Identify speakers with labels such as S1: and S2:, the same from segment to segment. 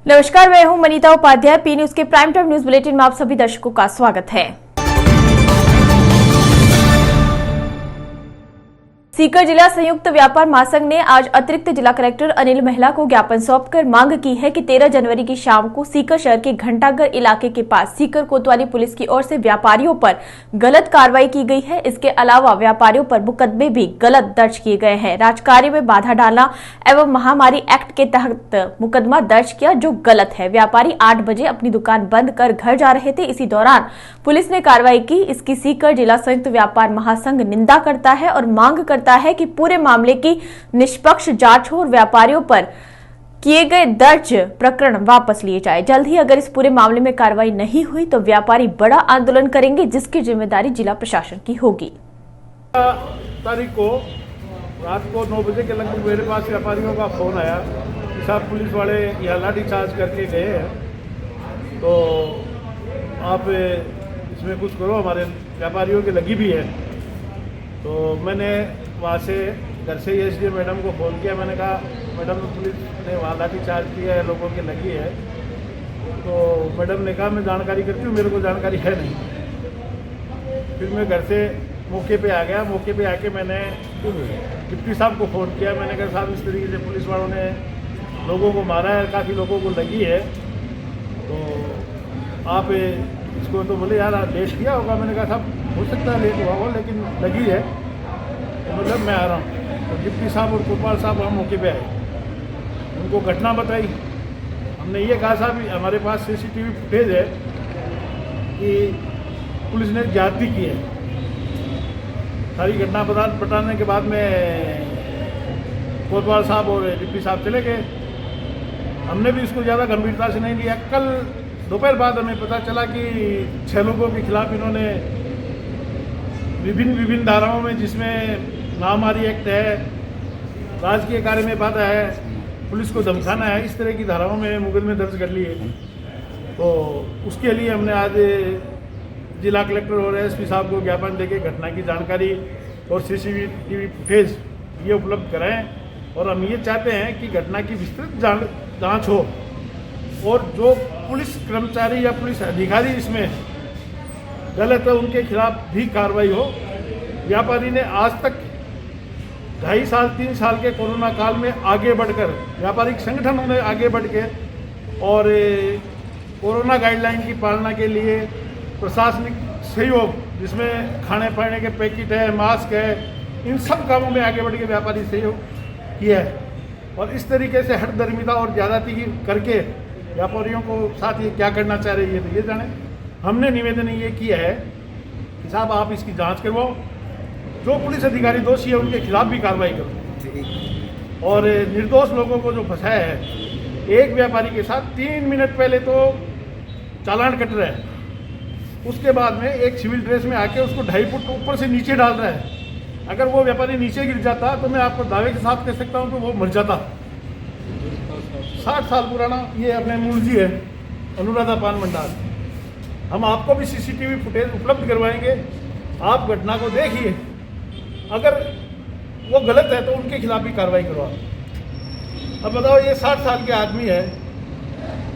S1: नमस्कार, मैं हूं मनीता उपाध्याय। पी न्यूज के प्राइम टाइम न्यूज बुलेटिन में आप सभी दर्शकों का स्वागत है। सीकर जिला संयुक्त व्यापार महासंघ ने आज अतिरिक्त जिला कलेक्टर अनिल महिला को ज्ञापन सौंपकर मांग की है कि 13 जनवरी की शाम को सीकर शहर के घंटाघर इलाके के पास सीकर कोतवाली पुलिस की ओर से व्यापारियों पर गलत कार्रवाई की गई है। इसके अलावा व्यापारियों पर मुकदमे भी गलत दर्ज किए गए हैं। राजकार्य में बाधा डालना एवं महामारी एक्ट के तहत मुकदमा दर्ज किया, जो गलत है। व्यापारी 8 बजे अपनी दुकान बंद कर घर जा रहे थे। इसी दौरान पुलिस ने कार्रवाई की। इसकी सीकर जिला संयुक्त व्यापार महासंघ निंदा करता है और मांग करता है कि पूरे मामले की निष्पक्ष जांच हो और व्यापारियों पर किए गए दर्ज प्रकरण वापस लिए जाए। जल्द ही अगर इस पूरे मामले में कार्रवाई नहीं हुई तो व्यापारी बड़ा आंदोलन करेंगे, जिसकी जिम्मेदारी जिला प्रशासन की होगी।
S2: तारीख को रात को 9 बजे के लगभग मेरे पास व्यापारियों का फोन आया कि साहब पुलिस वाले यहाँ लाठीचार्ज करके गए हैं, तो आप इसमें कुछ करो, हमारे व्यापारियों की लगी भी है। तो मैंने वहाँ से घर से एसडीएम मैडम को फ़ोन किया। मैंने कहा मैडम पुलिस ने वहाँ लाठीचार्ज किया है, लोगों की लगी है। तो मैडम ने कहा मैं जानकारी करती हूँ, मेरे को जानकारी है नहीं। फिर मैं घर से मौके पे आ गया। मौके पे आके मैंने डिप्टी साहब को फ़ोन किया। मैंने कहा साहब इस तरीके से पुलिस वालों ने लोगों को मारा है, काफ़ी लोगों को लगी है, तो आप इसको, तो बोले यार लेट किया होगा। मैंने कहा साहब हो सकता है लेट हुआ हो, लेकिन लगी है, तो मतलब मैं आ रहा हूँ। तो डिप्टी साहब और कोतवाल साहब हम मौके पे आए, उनको घटना बताई। हमने ये कहा साहब हमारे पास सीसीटीवी फुटेज है कि पुलिस ने ज्यादती की है। सारी घटना बताने के बाद में कोतवाल साहब और डिप्टी साहब चले गए। हमने भी इसको ज़्यादा गंभीरता से नहीं लिया। कल दोपहर बाद हमें पता चला कि 6 लोगों के खिलाफ इन्होंने विभिन्न धाराओं में, जिसमें महामारी एक्ट है, राजकीय कार्य में बाधा है, पुलिस को धमकाना है, इस तरह की धाराओं में मुकदमे दर्ज कर लिए। तो उसके लिए हमने आज जिला कलेक्टर और एसपी साहब को ज्ञापन देके घटना की जानकारी और सीसीटीवी फुटेज ये उपलब्ध कराएं। और हम ये चाहते हैं कि घटना की विस्तृत जांच हो और जो पुलिस कर्मचारी या पुलिस अधिकारी इसमें गलत है उनके खिलाफ भी कार्रवाई हो। व्यापारी ने आज तक 2.5 साल 3 साल के कोरोना काल में आगे बढ़कर, व्यापारिक संगठनों ने आगे बढ़ के और कोरोना गाइडलाइन की पालना के लिए प्रशासनिक सहयोग, जिसमें खाने पीने के पैकेट है, मास्क है, इन सब कामों में आगे बढ़ के व्यापारी सहयोग किया है। और इस तरीके से हठधर्मिता और ज्यादती करके व्यापारियों को साथ ये क्या करना चाह रही है तो ये जाने। हमने निवेदन ये किया है कि साहब आप इसकी जांच करवाओ, जो पुलिस अधिकारी दोषी है उनके खिलाफ भी कार्रवाई करो, और निर्दोष लोगों को जो फंसाया है। एक व्यापारी के साथ 3 मिनट पहले तो चालान कट रहा है, उसके बाद में एक सिविल ड्रेस में आके उसको 2.5 फुट ऊपर से नीचे डाल रहा है। अगर वो व्यापारी नीचे गिर जाता तो मैं आपको दावे के साथ कह सकता हूँ कि वो मर जाता। 60 साल पुराना ये अपने मूल जी है, अनुराधा पान भंडार। हम आपको भी सीसीटीवी फुटेज उपलब्ध करवाएंगे, आप घटना को देखिए। अगर वो गलत है तो उनके खिलाफ भी कार्रवाई करवा। अब बताओ, ये 60 साल के आदमी है,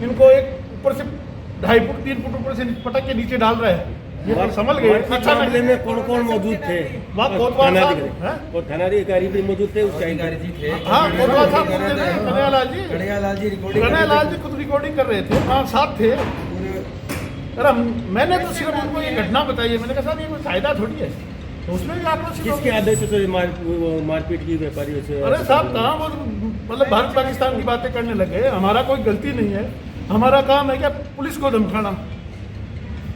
S2: इनको एक ऊपर से 2.5 फुट 3 फुट ऊपर से पटक के नीचे डाल रहा है। ये तो समझ गए। अच्छा,
S3: मामले में कौन मौजूद थे?
S2: वहाँ कोतवाल साहब,
S3: थानाधिकारी भी मौजूद थे, उस अधिकारी जी थे।
S2: हाँ, कोतवाल साहब, कन्हैयालाल जी खुद रिकॉर्डिंग कर रहे थे, वहाँ साथ थे। अरे मैंने तो सिर्फ उनको ये घटना बताई है। मैंने कहा साहब ये कोई कायदा थोड़ी है, तो उसमें भी आप
S3: किसके आदेश से मारपीट की व्यापारियों से?
S2: अरे साहब कहाँ वो मतलब भारत पाकिस्तान की बातें करने लगे। हमारा कोई गलती नहीं है, हमारा काम है क्या पुलिस को धमकाना।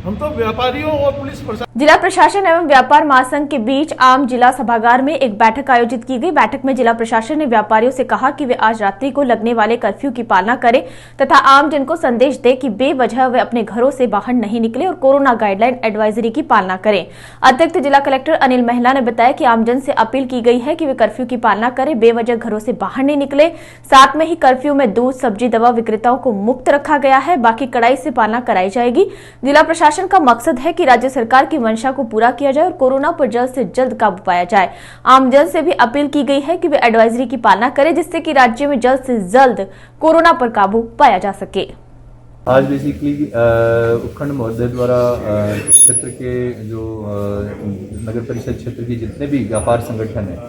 S2: हम तो व्यापारियों और पुलिस प्रशासन।
S1: जिला प्रशासन एवं व्यापार महासंघ के बीच आम जिला सभागार में एक बैठक आयोजित की गई। बैठक में जिला प्रशासन ने व्यापारियों से कहा कि वे आज रात्रि को लगने वाले कर्फ्यू की पालना करें तथा आम जन को संदेश दे कि बेवजह वे अपने घरों से बाहर नहीं निकले और कोरोना गाइडलाइन एडवाइजरी की पालना करें। अतिरिक्त जिला कलेक्टर अनिल महिला ने बताया कि आमजन से अपील की गई है कि वे कर्फ्यू की पालना करें, बेवजह घरों से बाहर नहीं निकले। साथ में ही कर्फ्यू में दूध, सब्जी, दवा विक्रेताओं को मुक्त रखा गया है, बाकी कड़ाई से पालना कराई जाएगी। जिला प्रशासन अनुशासन का मकसद है कि राज्य सरकार की मंशा को पूरा किया जाए और कोरोना पर जल्द से जल्द काबू पाया जाए। आमजन से भी अपील की गई है कि वे एडवाइजरी की पालना करें, जिससे कि राज्य में जल्द से जल्द कोरोना पर काबू पाया जा सके।
S4: आज बेसिकली उपखंड महोदय द्वारा क्षेत्र के जो नगर परिषद क्षेत्र के जितने भी व्यापार संगठन हैं,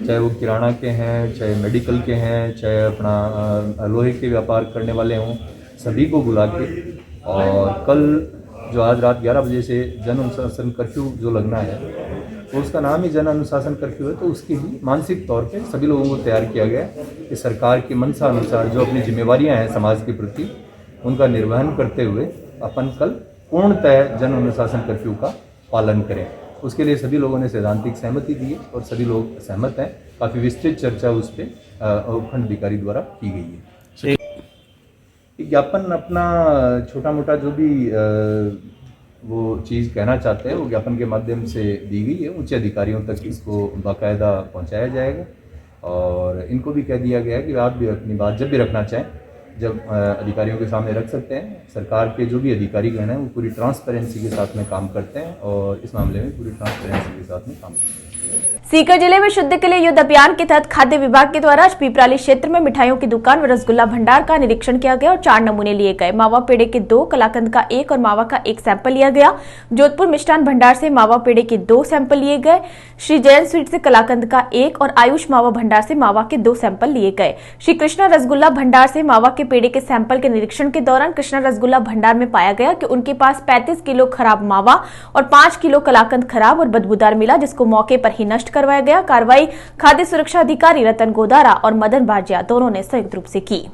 S4: चाहे वो किराना के हैं, चाहे मेडिकल के हैं, चाहे अपना लोहे के व्यापार करने वाले हों, सभी को बुला के और कल जो आज रात 11 बजे से जन अनुशासन कर्फ्यू जो लगना है, तो उसका नाम ही जन अनुशासन कर्फ्यू है। तो उसके लिए मानसिक तौर पे सभी लोगों को तैयार किया गया कि सरकार की मंशा अनुसार जो अपनी जिम्मेवारियां हैं समाज के प्रति, उनका निर्वहन करते हुए अपन कल पूर्णतः जन अनुशासन कर्फ्यू का पालन करें। उसके लिए सभी लोगों ने सैद्धांतिक सहमति दी है और सभी लोग सहमत हैं। काफ़ी विस्तृत चर्चा उस पर उपखंड अधिकारी द्वारा की गई है। ज्ञापन अपना छोटा मोटा जो भी वो चीज़ कहना चाहते हैं वो ज्ञापन के माध्यम से दी गई है। उच्च अधिकारियों तक इसको बाकायदा पहुंचाया जाएगा और इनको भी कह दिया गया है कि आप भी अपनी बात जब भी रखना चाहें, जब अधिकारियों के सामने रख सकते हैं। सरकार के जो भी अधिकारीगण हैं वो पूरी ट्रांसपेरेंसी के साथ में काम करते हैं और इस मामले में पूरी ट्रांसपेरेंसी के साथ में काम करते हैं।
S1: सीकर जिले में शुद्ध के लिए युद्ध अभियान के तहत खाद्य विभाग के द्वारा आज पिपराली क्षेत्र में मिठाइयों की दुकान व रसगुल्ला भंडार का निरीक्षण किया गया और 4 नमूने लिए गए। मावा पेड़े के 2, कलाकंद का 1 और मावा का 1 सैंपल लिया गया। जोधपुर मिष्ठान भंडार से मावा पेड़े के 2 सैंपल लिए गए। श्री जैन स्वीट से कलाकंद का 1 और आयुष मावा भंडार से मावा के 2 सैंपल लिए गए। श्री कृष्णा रसगुल्ला भंडार से मावा के पेड़े के सैंपल के निरीक्षण के दौरान कृष्णा रसगुल्ला भंडार में पाया गया कि उनके पास 35 किलो खराब मावा और 5 किलो कलाकंद खराब और बदबूदार मिला, जिसको मौके पर ही नष्ट करवाया गया। कार्रवाई खाद्य सुरक्षा अधिकारी रतन गोदारा और मदन बाजिया दोनों ने संयुक्त रूप से की।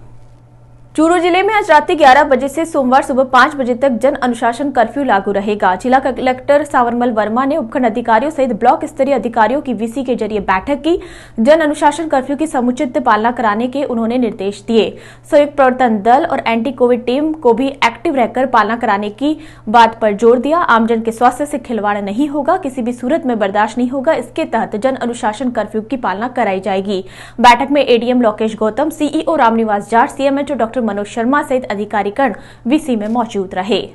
S1: चूरू जिले में आज रात 11 बजे से सोमवार सुबह 5 बजे तक जन अनुशासन कर्फ्यू लागू रहेगा। जिला कलेक्टर सावरमल वर्मा ने उपखंड अधिकारियों सहित ब्लॉक स्तरीय अधिकारियों की वीसी के जरिए बैठक की। जन अनुशासन कर्फ्यू की समुचित पालना कराने के उन्होंने निर्देश दिए। संयुक्त प्रवर्तन दल और एंटी कोविड टीम को भी एक्टिव रहकर पालना कराने की बात पर जोर दिया। आमजन के स्वास्थ्य से खिलवाड़ नहीं होगा, किसी भी सूरत में बर्दाश्त नहीं होगा। इसके तहत जन अनुशासन कर्फ्यू की पालना कराई जाएगी। बैठक में ADM Lokesh Gautam, CEO Ramniwas Jat, CMHO doctor Manoj Sharma सहित अधिकारीगण वीसी में मौजूद रहे।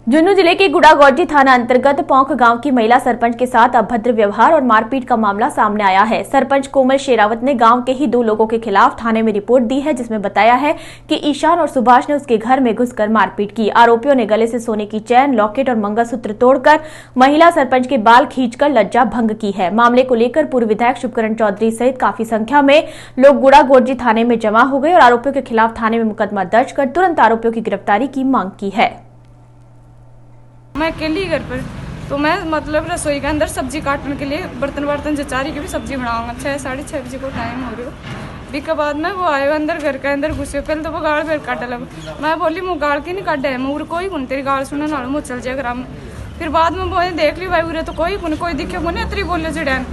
S1: झुंझुनू जिले के गुड़ागौजी थाना अंतर्गत पौंख गांव की महिला सरपंच के साथ अभद्र व्यवहार और मारपीट का मामला सामने आया है। सरपंच कोमल शेरावत ने गांव के ही 2 लोगों के खिलाफ थाने में रिपोर्ट दी है, जिसमें बताया है कि ईशान और सुभाष ने उसके घर में घुसकर मारपीट की। आरोपियों ने गले से सोने की चैन, लॉकेट और मंगलसूत्र तोड़कर महिला सरपंच के बाल खींचकर लज्जा भंग की है। मामले को लेकर पूर्व विधायक शुभकरण चौधरी सहित काफी संख्या में लोग गुड़ागौजी थाने में जमा हो गए और आरोपियों के खिलाफ थाने में मुकदमा दर्ज कर तुरंत आरोपियों की गिरफ्तारी की मांग की है।
S5: मैं अकेली घर पर, तो मैं मतलब रसोई के अंदर सब्जी काटने के लिए बर्तन जचारी की भी सब्जी बनाऊंगा। 6 साढ़े 6 बजे को टाइम हो रहा है। भी के बाद में वो आए अंदर घर के अंदर घुसे। पहले तो वो गाड़ फिर काट लग। मैं बोली मुँह गाड़ के नहीं काटे, मुँह कोई कौन तेरी गाड़ सुनने ना मुँह चल जाए ग्राम। फिर बाद में वो देख ली भाई उरे तो कोई दिखे को नहीं अतरी बोले चिड़ैन।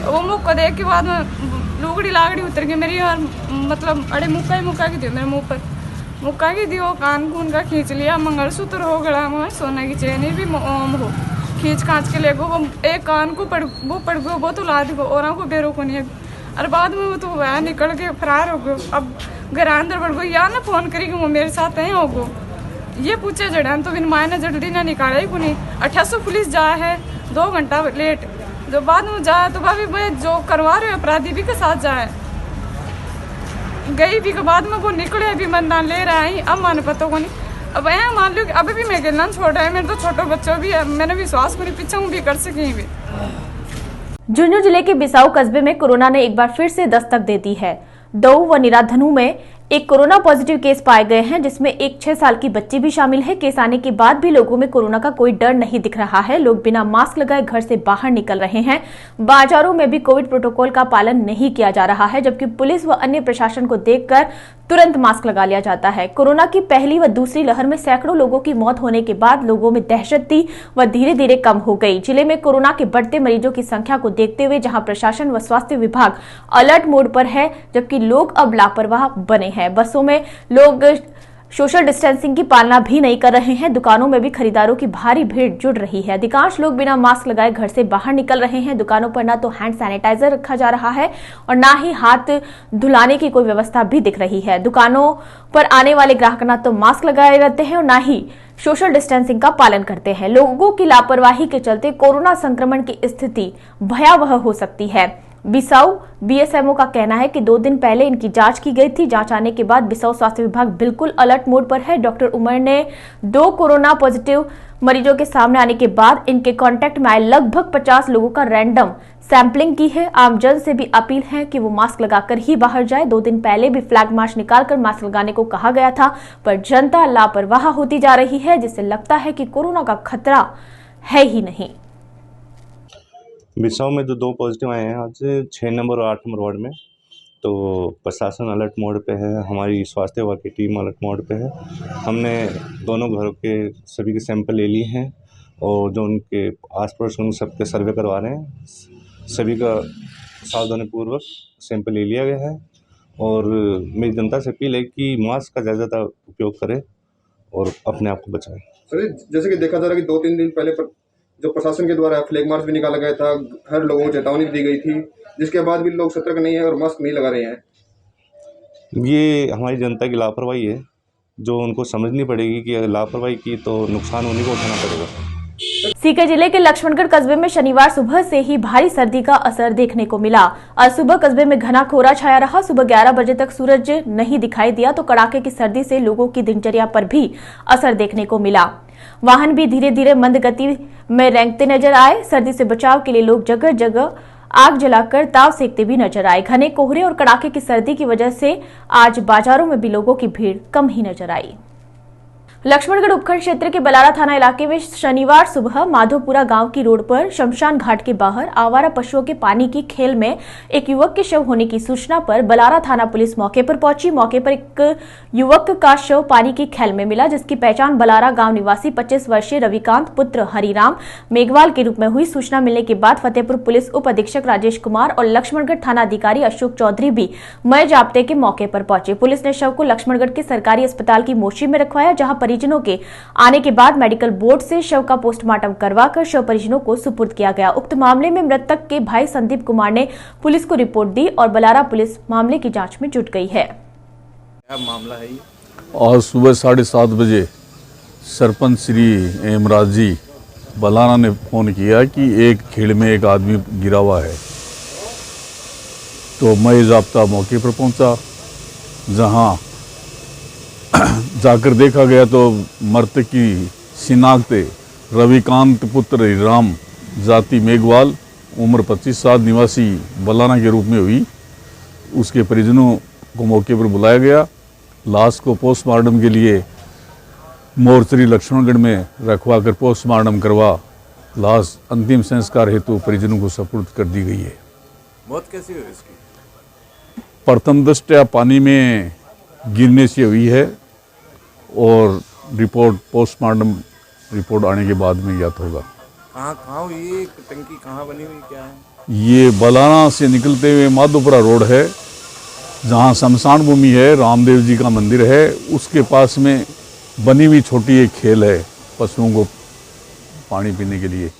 S5: वो मुँह को देख के बाद में लुगड़ी लागड़ी उतर गई मेरी और मतलब अड़े मुक्का की थी मेरे मुँह पर। मुक्का की दी, वो कान कून का खींच लिया। मंगलसूत्र हो गला में, सोने की चेन भी ओम हो खींच खाँच के ले गो। वो एक कान को पड़ गो वो तो लाद गो और को बेरो को नहीं। और बाद में वो तो वह निकल के फरार हो गयो। अब घर अंदर बढ़ गई या ना फोन करी कि वो मेरे साथ नहीं हो गो। ये पूछे जड़न तो बिन मायने जल्दी ना निकाले ही कुनी। 2800 पुलिस जाए है 2 घंटा लेट। जो बाद में जाए तो भाभी जो करवा रहे अपराधी भी के साथ जाए गई भी के बाद में वो निकले अभी मैदान ले रहा है। अब माने पता को नहीं। अब यहाँ मान लो कि अभी भी मैं गिरना छोटा है, मेरे तो छोटे बच्चों भी है। मैंने विश्वास करी पीछे हूँ भी कर सकी भी।
S1: झुंझुनू जिले के बिसाऊ कस्बे में कोरोना ने एक बार फिर से दस्तक दे दी है। दऊ व निराधनु में एक कोरोना पॉजिटिव केस पाए गए हैं, जिसमें एक 6 साल की बच्ची भी शामिल है। केस आने के बाद भी लोगों में कोरोना का कोई डर नहीं दिख रहा है। लोग बिना मास्क लगाए घर से बाहर निकल रहे हैं। बाजारों में भी कोविड प्रोटोकॉल का पालन नहीं किया जा रहा है, जबकि पुलिस व अन्य प्रशासन को देखकर तुरंत मास्क लगा लिया जाता है। कोरोना की पहली व दूसरी लहर में सैकड़ों लोगों की मौत होने के बाद लोगों में दहशत थी व धीरे धीरे कम हो गई। जिले में कोरोना के बढ़ते मरीजों की संख्या को देखते हुए जहां प्रशासन व स्वास्थ्य विभाग अलर्ट मोड पर है, जबकि लोग अब लापरवाह बने हैं। बसों में लोग सोशल डिस्टेंसिंग की पालना भी नहीं कर रहे हैं। दुकानों में भी खरीदारों की भारी भीड़ जुड़ रही है। अधिकांश लोग बिना मास्क लगाए घर से बाहर निकल रहे हैं। दुकानों पर न तो हैंड सैनिटाइजर रखा जा रहा है और न ही हाथ धुलाने की कोई व्यवस्था भी दिख रही है। दुकानों पर आने वाले ग्राहक न तो मास्क लगाए रहते हैं और न ही सोशल डिस्टेंसिंग का पालन करते हैं। लोगों की लापरवाही के चलते कोरोना संक्रमण की स्थिति भयावह हो सकती है। बिसाऊ बीएसएमओ का कहना है कि 2 दिन पहले इनकी जांच की गई थी। जांच आने के बाद बिसाऊ स्वास्थ्य विभाग बिल्कुल अलर्ट मोड पर है। डॉक्टर उमर ने 2 कोरोना पॉजिटिव मरीजों के सामने आने के बाद इनके कांटेक्ट में आए लगभग 50 लोगों का रैंडम सैंपलिंग की है। आमजन से भी अपील है कि वो मास्क लगाकर ही बाहर जाए। 2 दिन पहले भी फ्लैग मार्च निकालकर मास्क लगाने को कहा गया था, पर जनता लापरवाह होती जा रही है, जिससे लगता है कि कोरोना का खतरा है ही नहीं।
S6: बिसाऊ में जो 2 पॉजिटिव आए हैं आज 6 नंबर और 8 नंबर वार्ड में, तो प्रशासन अलर्ट मोड पे है। हमारी स्वास्थ्य विभाग की टीम अलर्ट मोड पे है। हमने दोनों घरों के सभी के सैंपल ले लिए हैं और जो उनके आस पड़ोस उन सबके सर्वे करवा रहे हैं। सभी का सावधानीपूर्वक सैंपल ले लिया गया है और मेरी जनता से अपील है कि मास्क का ज़्यादा उपयोग करें और अपने आप को बचाएं।
S7: सर, जैसे कि देखा जा रहा है कि 2-3 दिन पहले जो प्रशासन के द्वारा फ्लैग मार्च भी निकाला गया था, हर लोगों को चेतावनी दी गई थी, जिसके बाद भी लोग सतर्क नहीं है और मास्क नहीं लगा रहे हैं।
S6: ये हमारी जनता की लापरवाही है, जो उनको समझनी पड़ेगी कि अगर लापरवाही की तो नुकसान उन्हीं को उठाना पड़ेगा।
S1: सीकर जिले के लक्ष्मणगढ़ कस्बे में शनिवार सुबह से ही भारी सर्दी का असर देखने को मिला। आज सुबह कस्बे में घना कोहरा छाया रहा। सुबह 11 बजे तक सूरज नहीं दिखाई दिया तो कड़ाके की सर्दी से लोगों की दिनचर्या पर भी असर देखने को मिला। वाहन भी धीरे धीरे मंद गति में रेंगते नजर आए। सर्दी से बचाव के लिए लोग जगह जगह आग जलाकर ताव सेकते भी नजर आए। घने कोहरे और कड़ाके की सर्दी की वजह से आज बाजारों में भी लोगों की भीड़ कम ही नजर आई। लक्ष्मणगढ़ उपखंड क्षेत्र के बलारा थाना इलाके में शनिवार सुबह माधोपुरा गांव की रोड पर शमशान घाट के बाहर आवारा पशुओं के पानी की खेल में एक युवक के शव होने की सूचना पर बलारा थाना पुलिस मौके पर पहुंची। मौके पर एक युवक का शव पानी की खेल में मिला, जिसकी पहचान बलारा गांव निवासी 25 वर्षीय रविकांत पुत्र हरिराम मेघवाल के रूप में हुई। सूचना मिलने के बाद फतेहपुर पुलिस उप अधीक्षक राजेश कुमार और लक्ष्मणगढ़ थाना अधिकारी अशोक चौधरी भी मय जाब्ते के मौके पर पहुंचे। पुलिस ने शव को लक्ष्मणगढ़ के सरकारी अस्पताल की मोर्चरी में रखवाया, जहां परिजनों के आने के बाद मेडिकल बोर्ड से शव का पोस्टमार्टम करवाकर शव परिजनों को सुपुर्द किया गया। उक्त मामले में मृतक के भाई संदीप कुमार ने पुलिस को रिपोर्ट दी और बलारा पुलिस मामले की जांच में जुट गई है।
S8: क्या मामला है?
S9: आज सुबह 7:30 बजे सरपंच श्री हेमराज जी बलारा ने फोन किया कि एक खेड़ में एक आदमी गिरा हुआ है, तो मैं ज़ाब्ता मौके पर पहुंचा। जहां जाकर देखा गया तो मृतक की शिनाख्त रविकांत पुत्र राम जाति मेघवाल उम्र 25 साल निवासी बलाना के रूप में हुई। उसके परिजनों को मौके पर बुलाया गया। लाश को पोस्टमार्टम के लिए मोर्चरी लक्ष्मणगढ़ में रखवा कर पोस्टमार्टम करवा लाश अंतिम संस्कार हेतु परिजनों को सुपुर्द कर दी गई है।
S8: मौत कैसी हुई इसकी?
S9: प्रथम दृष्टया पानी में गिरने से हुई है और रिपोर्ट पोस्टमार्टम रिपोर्ट आने के बाद में ज्ञात होगा।
S8: कहाँ हुई? टंकी कहाँ बनी हुई, क्या है?
S9: ये बलाना से निकलते हुए माधोपुरा रोड है, जहाँ शमशान भूमि है, रामदेव जी का मंदिर है, उसके पास में बनी हुई छोटी एक खेल है पशुओं को पानी पीने के लिए।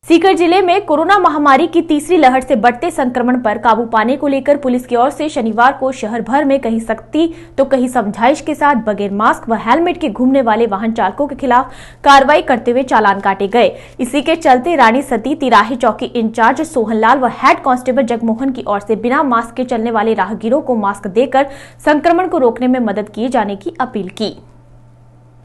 S1: सीकर जिले में कोरोना महामारी की तीसरी लहर से बढ़ते संक्रमण पर काबू पाने को लेकर पुलिस की ओर से शनिवार को शहर भर में कहीं सख्ती तो कहीं समझाइश के साथ बगैर मास्क व हेलमेट के घूमने वाले वाहन चालकों के खिलाफ कार्रवाई करते हुए चालान काटे गए। इसी के चलते रानी सती तिराही चौकी इंचार्ज सोहनलाल व हेड कांस्टेबल जगमोहन की ओर से बिना मास्क के चलने वाले राहगीरों को मास्क देकर संक्रमण को रोकने में मदद किए जाने की अपील की।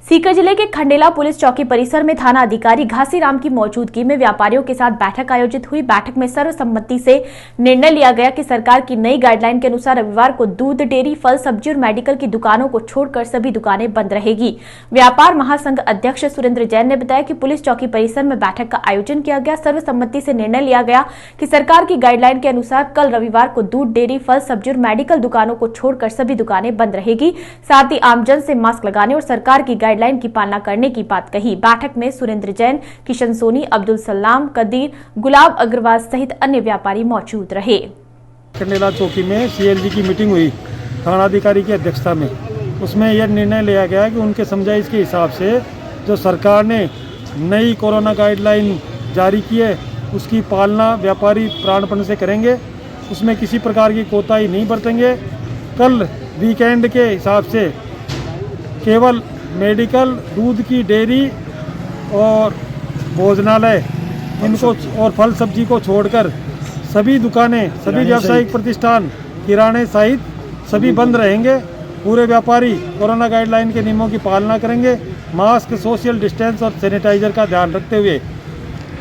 S1: सीकर जिले के खंडेला पुलिस चौकी परिसर में थाना अधिकारी घासीराम की मौजूदगी में व्यापारियों के साथ बैठक आयोजित हुई। बैठक में सर्वसम्मति से निर्णय लिया गया कि सरकार की नई गाइडलाइन के अनुसार रविवार को दूध, डेयरी, फल, सब्जी और मेडिकल की दुकानों को छोड़कर सभी दुकानें बंद रहेगी। व्यापार महासंघ अध्यक्ष सुरेंद्र जैन ने बताया कि पुलिस चौकी परिसर में बैठक का आयोजन किया गया। सर्वसम्मति से निर्णय लिया गया कि सरकार की गाइडलाइन के अनुसार कल रविवार को दूध, डेयरी, फल, सब्जी और मेडिकल दुकानों को छोड़कर सभी दुकानें बंद रहेगी। साथ ही आमजन से मास्क लगाने और सरकार की गाइडलाइन की पालना करने की बात कही। बैठक में सुरेंद्र जैन, किशन सोनी, अब्दुल सलाम, कदीर, गुलाब अग्रवाल सहित अन्य व्यापारी मौजूद रहे।
S3: खंडेला चौकी में सीएलजी की मीटिंग हुई
S2: थानाधिकारी की अध्यक्षता में। उसमें यह निर्णय लिया गया है कि उनके समझाइश के हिसाब से जो सरकार ने नई कोरोना गाइडलाइन जारी की है उसकी पालना व्यापारी प्राणपण से करेंगे, उसमें किसी प्रकार की कोताही नहीं बरतेंगे। कल वीकेंड के हिसाब से केवल मेडिकल, दूध की डेयरी और भोजनालय इनको और फल सब्जी को छोड़कर सभी दुकानें, सभी व्यावसायिक प्रतिष्ठान, किराने सहित सभी बंद रहेंगे। पूरे व्यापारी कोरोना गाइडलाइन के नियमों की पालना करेंगे। मास्क, सोशल डिस्टेंस और सैनिटाइजर का ध्यान रखते हुए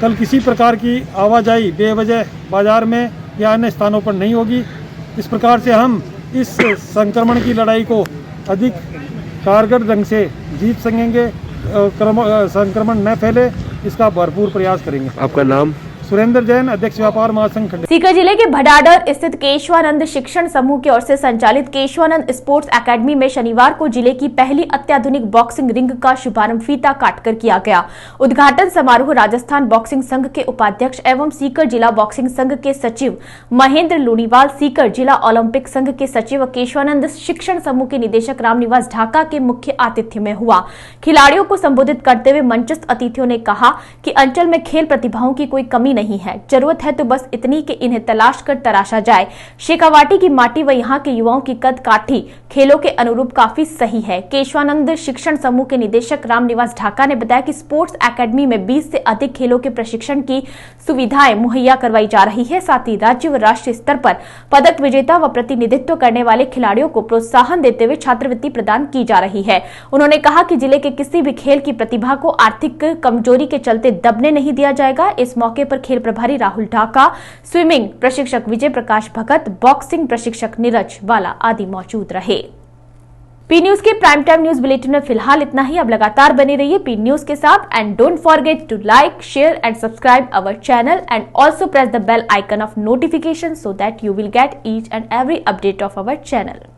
S2: कल किसी प्रकार की आवाजाही बेवजह बाजार में या अन्य स्थानों पर नहीं होगी। इस प्रकार से हम इस संक्रमण की लड़ाई को अधिक कारगर ढंग से जीत सकेंगे। संक्रमण न फैले इसका भरपूर प्रयास करेंगे।
S3: आपका नाम?
S2: सुरेंद्र जैन, अध्यक्ष व्यापार महासंघ खंड।
S1: सीकर जिले के भडाडर स्थित केशवानंद शिक्षण समूह की ओर से संचालित केशवानंद स्पोर्ट्स एकेडमी में शनिवार को जिले की पहली अत्याधुनिक बॉक्सिंग रिंग का शुभारंभ फीता काटकर किया गया। उद्घाटन समारोह राजस्थान बॉक्सिंग संघ के उपाध्यक्ष एवं सीकर जिला बॉक्सिंग संघ के सचिव महेंद्र लूणीवाल, सीकर जिला ओलंपिक संघ के सचिव केशवानंद शिक्षण समूह के निदेशक रामनिवास ढाका के मुख्य आतिथ्य में हुआ। खिलाड़ियों को संबोधित करते हुए मंचस्थ अतिथियों ने कहा कि अंचल में खेल प्रतिभाओं की कोई कमी नहीं है, जरूरत है तो बस इतनी कि इन्हें तलाश कर तराशा जाए। शेखावाटी की माटी व यहाँ के युवाओं की कद काठी खेलों के अनुरूप काफी सही है। केशवानंद शिक्षण समूह के निदेशक रामनिवास ढाका ने बताया कि स्पोर्ट्स एकेडमी में 20 से अधिक खेलों के प्रशिक्षण की सुविधाएं मुहैया करवाई जा रही है। साथ ही राज्य व राष्ट्रीय स्तर पर पदक विजेता व प्रतिनिधित्व करने वाले खिलाड़ियों को प्रोत्साहन देते हुए छात्रवृत्ति प्रदान की जा रही है। उन्होंने कहा कि जिले के किसी भी खेल की प्रतिभा को आर्थिक कमजोरी के चलते दबने नहीं दिया जाएगा। इस मौके पर खेल प्रभारी राहुल ढाका, स्विमिंग प्रशिक्षक विजय प्रकाश भगत, बॉक्सिंग प्रशिक्षक नीरज वाला आदि मौजूद रहे। पी न्यूज के प्राइम टाइम न्यूज बुलेटिन में फिलहाल इतना ही। अब लगातार बने रहिए पी न्यूज के साथ and don't forget to like, share and subscribe our channel and also press the bell icon of notification so that you will get each and every update of our channel.